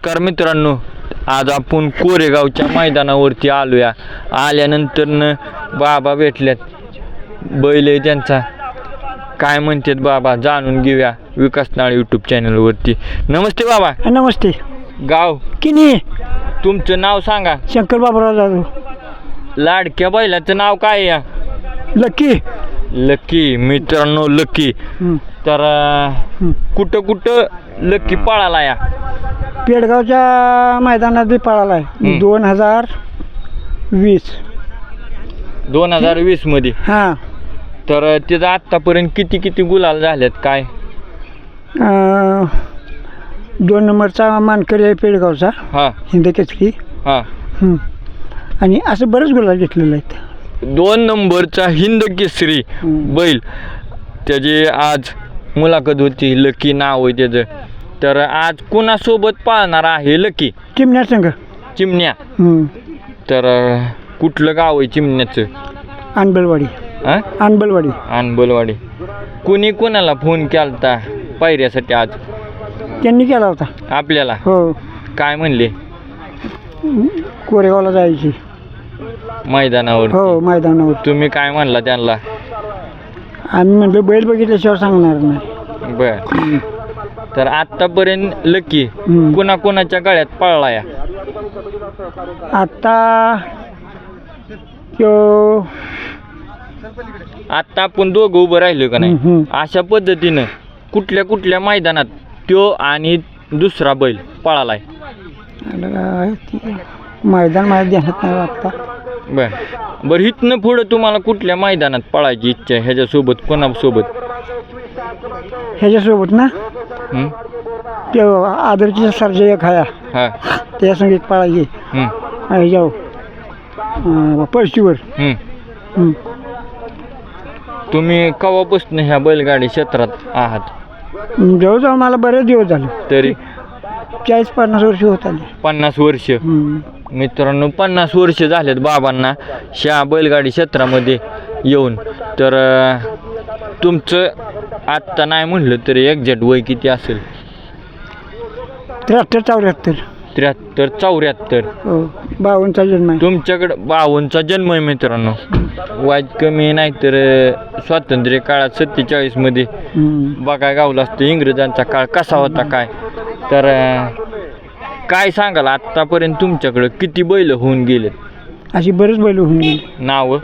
नमस्कार मित्रांनो, आज आपण कोरेगावच्या मैदानावरती आलोया. आल्यानंतर बाबा भेटल्यात. बैल आहे त्यांचा, काय म्हणतात बाबा जाणून घेऊया विकासनाळ यूट्यूब चॅनलवरती. नमस्ते बाबा. नमस्ते. गाव किनी. तुमचं नाव सांगा. शंकर बाबूराव जाधव. लाडक्या बैलाचं नाव काय या? लकी. लकी. मित्रांनो लकी. तर कुठं कुठं लकी पळाला या? पेडगावच्या मैदानात बी पळाला आहे 2020. 2020 मध्ये. हां. तर त्याचं आत्तापर्यंत किती गुलाल झालेत काय? 2 नंबरचा मानकरी आहे पेडगावचा. हां हिंदकेसरी. हां. आणि असं बरेच गुलाल घेतलेले आहेत. 2 नंबरचा हिंद केसरी बैल, त्याची आज मुलाखत होती. लकी नाव आहे त्याचं. तर आज कुणासोबत पाळणार आहे लकी? चिमण्या संघ. चिमण्या. तर कुठलं गाव आहे चिमण्याचं? अनबलवाडी. अनबलवाडी. अनबलवाडी. कुणी कोणाला फोन केलता पायऱ्यासाठी आज? त्यांनी केला होता आपल्याला. हो. काय म्हणले? कोरेगावला जायची मैदानावर. हो मैदानावर. तुम्ही काय म्हणला त्यांना? आम्ही म्हटलं बैल बघितल्याशिवाय सांगणार नाही. बर. तर आतापर्यंत लकी कोणाच्या गळ्यात पळला या? आता आपण दोघं उभं राहिलो का नाही, अशा पद्धतीनं कुठल्या मैदानात त्यो आणि दुसरा बैल पळालाय? मैदान माझ्या ध्यानात नाही आता. बरं इथनं पुढं तुम्हाला कुठल्या मैदानात पळायची इच्छा आहे? ह्याच्यासोबत कोणासोबत? ह्याच्यासोबत ना ते आदरची सरजा एक आहे. हा. त्या संग एक पळायची ह्याच्यावर पळशीवर. तुम्ही केव्हापासून ह्या बैलगाडी क्षेत्रात आहात? जवळजवळ मला बरेच दिवस झाले. तरी 40-50 वर्ष होत आले. 50 वर्ष. मित्रांनो 50 वर्ष झालेत बाबांना ह्या बैलगाडी क्षेत्रामध्ये येऊन. तर तुमचं आत्ता नाही म्हणलं तरी एक्झॅक्ट वय किती असेल? 73-74. 73-74. 52चा जन्म आहे. तुमच्याकडं 52चा जन्म आहे मित्रांनो. वाईट कमी नाही तर स्वातंत्र्य काळात 47 मध्ये बघाय गावलं असतं. इंग्रजांचा काळ कसा होता काय? तर काय सांगाल आत्तापर्यंत तुमच्याकडं किती बैल होऊन गेलेत? अशी बरेच बैल होऊन गेली. नाव?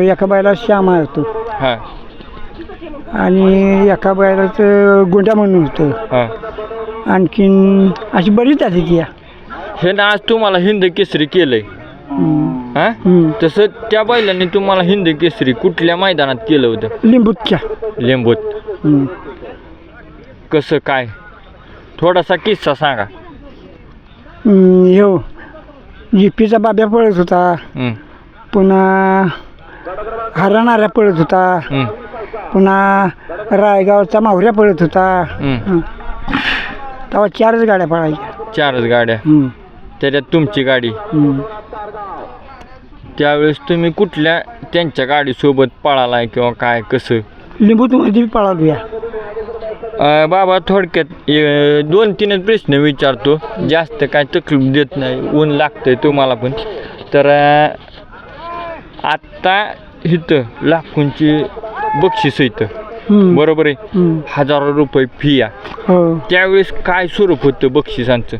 एका बैला श्यामा होतो. हां. आणि एका बैलाचं गुंड्या म्हणून होतं. हां. आणखीन अशी बरीच झाली ती. हे ना आज तुम्हाला हिंद केसरी केलंय. हां. तसं त्या बैलांनी तुम्हाला हिंद केसरी कुठल्या मैदानात केलं होतं? लिंबूतच्या. लिंबूत. कसं काय? थोडासा किस्सा सांगा. हो जिप्पीचा बाब्या पळत होता. पुन्हा हरणाऱ्या पळत होता. पुन्हा रायगावचा माहुऱ्या पळत होता. तेव्हा 4च गाड्या पळायच्या. 4च गाड्या. त्याच्यात तुमची गाडी. त्यावेळेस तुम्ही कुठल्या त्यांच्या गाडीसोबत पळालाय किंवा काय कसं? लिंबूतमध्ये पळालो या. बाबा थोडक्यात 2-3 प्रश्न विचारतो, जास्त काय तकलीफ देत नाही. ऊन लागतंय तुम्हाला पण. तर आत्ता इथं लाखोंची बक्षीस इथं, बरोबर आहे? 1000 रुपये फी आहे. त्यावेळेस काय स्वरूप होतं बक्षिसांचं?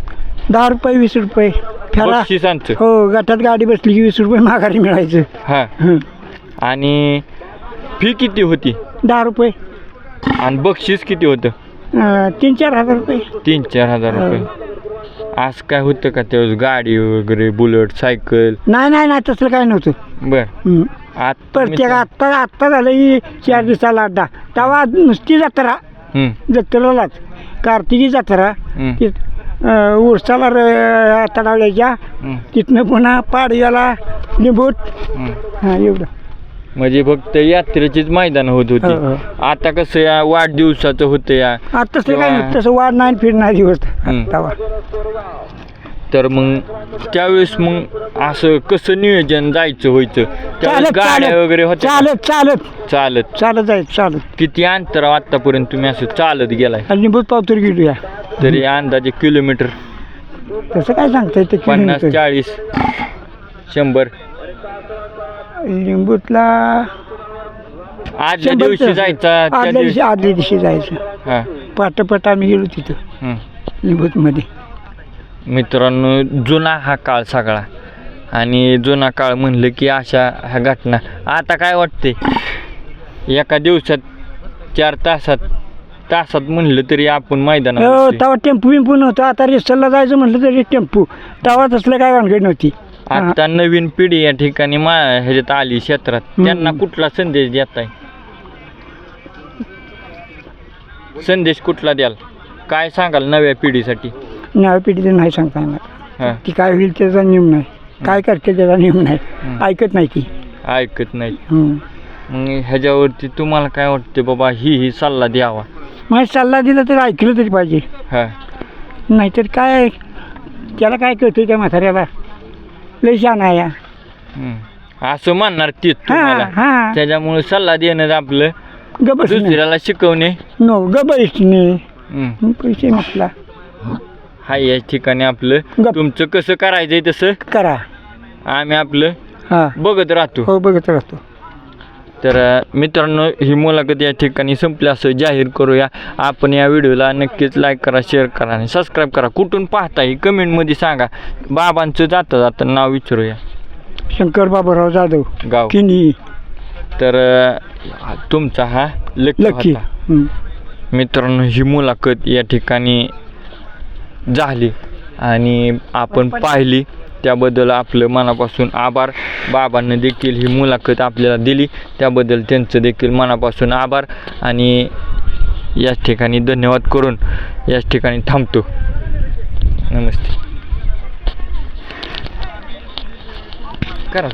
10 रुपये 20 रुपये बक्षिसांचं. हो. गटात गाडी बसली की 20 रुपये माघारी मिळायचं. हां. आणि फी किती होती? 10 रुपये. आणि बक्षीस किती होतं? 3-4 हजार रुपये. 3-4 हजार रुपये. आज काय होतं का त्यावेळेस गाडी वगैरे, बुलेट, सायकल? नाही तसलं काय नव्हतं. बर. प्रत्येक आत्ता झालं ही 4 दिवसाला अड्डा. तेव्हा नुसती जत्रा. जत्रेलाच कार्तिकी जत्रा. उरसाला तडावल्याच्या. तिथनं पुन्हा पाडव्याला लिंबूट. हां एवढं. म्हणजे फक्त यात्रेचीच मैदान होत होती. आता कसं या वाढदिवसाचं होतं या. आता तसं काय नव्हतं. तसं वाढ नाही फिरणार दिवस तेव्हा. तर मग त्यावेळेस मग असं कसं नियोजन जायचं व्हायचं? गाड्या वगैरे होत्या? चालत जायचं. किती अंतर आतापर्यंत तुम्ही असं चालत गेलाय? लिंबूत पावतर गेलो या. तरी अंदाजे किलोमीटर तसं काय सांगता येते 50 40 100 लिंबूतला आदल्या दिवशी जायचा त्या दिवशी आदल्या दिवशी जायचं हां पाटपट आम्ही गेलो तिथं हं. लिंबूतमध्ये. मित्रांनो जुना हा काळ सगळा आणि जुना काळ म्हणलं की अशा ह्या घटना. आता काय वाटते एका दिवसात 4 तासात म्हणलं तरी आपण मैदानात हो असतोय. तेव्हा टेम्पू विम्पू नव्हतं. आता रिक्षाला जायचं म्हटलं तरी टेम्पू. तेव्हा तसलं काय भानगड नव्हती. आता नवीन पिढी या ठिकाणी ह्याच्यात आली क्षेत्रात त्यांना कुठला संदेश देताय संदेश कुठला द्याल काय सांगाल नव्या पिढीसाठी? नव्या पिढीचं नाही सांगता येणार. हां ती काय होईल त्याचा नियम नाही. काय करते त्याचा नियम नाही. ऐकत नाही ती. ऐकत नाही. मग ह्याच्यावरती तुम्हाला काय वाटते बाबा ही सल्ला द्यावा? मग सल्ला दिला तर ऐकलं तरी पाहिजे. हां नाहीतर काय त्याला काय कळतं त्या म्हाताऱ्याला लय छान आहे या. असं म्हणणार ती हां तुम्हाला हां त्याच्यामुळे सल्ला देणं आपलं गबसणे दुसऱ्याला शिकवणे नो गबसणे पैसे म्हटला हा या ठिकाणी आपलं गप. तुमचं कसं करायचंय तसं करा. आम्ही आपलं हां बघत राहतो. हो बघत राहतो. तर मित्रांनो ही मुलाखत या ठिकाणी संपली असं जाहीर करूया. आपण या व्हिडिओला नक्कीच लाईक करा, शेअर करा आणि सबस्क्राईब करा. कुठून पाहता ही कमेंटमध्ये सांगा. बाबांचं जाता नाव विचारूया. शंकर बाबूराव जाधव गाव किनी तर तुमचा हा लकी होता. मित्रांनो ही मुलाखत या ठिकाणी झाली आणि आपण पाहिली त्याबद्दल आपलं मनापासून आभार. बाबांनी देखील ही मुलाखत आपल्याला दिली त्याबद्दल त्यांचं देखील मनापासून आभार आणि याच ठिकाणी धन्यवाद करून याच ठिकाणी थांबतो. नमस्ते. करा